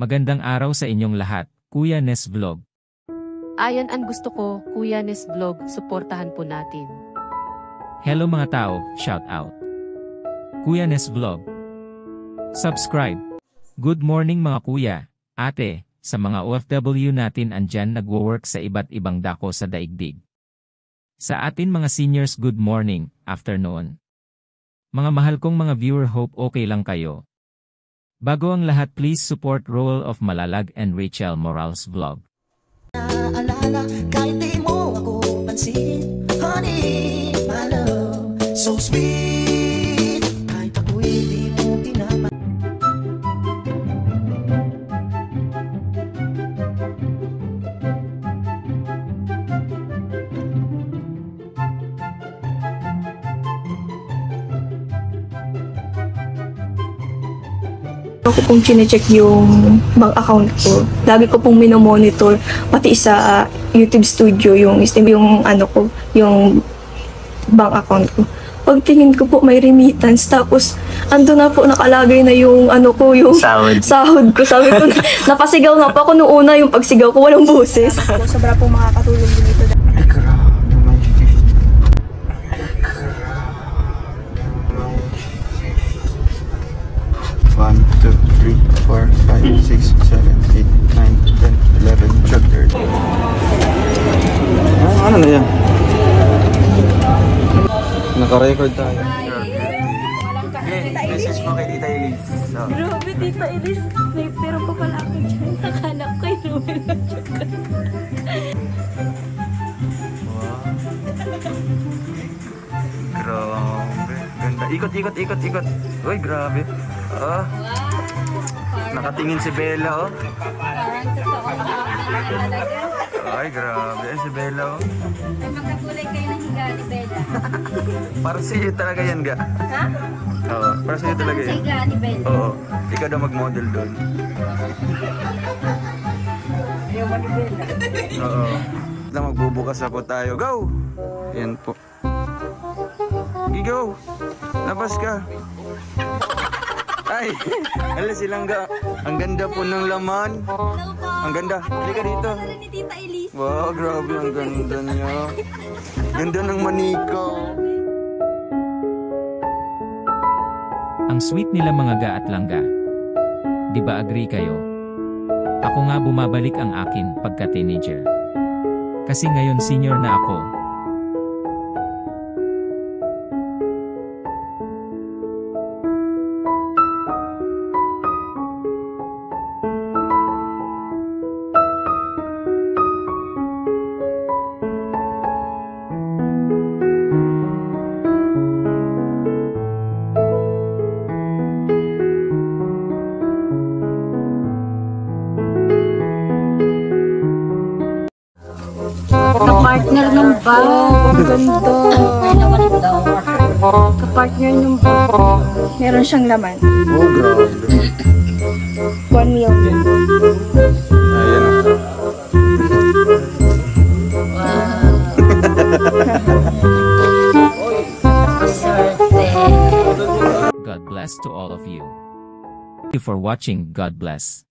Magandang araw sa inyong lahat, Kuya Nes Vlog. Ayan ang gusto ko, Kuya Nes Vlog, suportahan po natin. Hello mga tao, shout out. Kuya Nes Vlog. Subscribe. Good morning mga kuya, ate, sa mga OFW natin andyan nagwo-work sa iba't ibang dako sa daigdig. Sa atin mga seniors, good morning, afternoon. Mga mahal kong mga viewer, hope okay lang kayo. Bago ang lahat, please support Role of Malalag and Rachel Morales Vlog. Naalala, kahit di mo ako pansin, honey, my love, so sweet, kahit ako'y di mo pinapa. Ako pong chinecheck yung bank account ko. Lagi ko pong minomonitor, pati sa YouTube Studio, yung bank account ko. Pagtingin ko po may remittance, tapos ando na po nakalagay na yung yung sahod ko. Sabi ko, napasigaw nga po ako noong una, yung pagsigaw ko walang boses. Sobra po makakatulong din ito. One, two, three, 4, 5, 6, 7, 8, 9, 10, 11, 12, 13. Ano na yan? Naka-record tayo. Message mo kay Tita Elise. Grabe, Tita Elise. May pero pa pala ako dyan. Nakanap kay Ruel. Grabe. Ganda. Ikot. Uy, grabe. Ah. Nakatingin si Bella, oh. Ay, grabe. Si Bella, oh. Magkakulay kayo ng higa ni Bella. Para sa iyo talaga yan, ga? Ha? Oo, para sa iyo talaga yan. Sa higa ni Bella. Oo, ikaw daw mag-model doon. Oo. Magbubukas ako tayo. Go! Yan po. Sige, go! Labas ka! Ay! Hala silang ga. Ang ganda po ng laman. Hello po. Ang ganda. Halika dito. Hello ni Tita Elise. Wow, grabe. Ang ganda niya. Ganda ng manika. Ang sweet nila mga ga at langga. Di ba agree kayo? Ako nga bumabalik ang akin pagka-teenager. Kasi ngayon senior na ako. Kapartner ng bag. Ang ganda. Kapartner ng bag. Meron siyang laman. Oh, grabe. 1 million. Ayan na. God bless to all of you. Thank you for watching. God bless.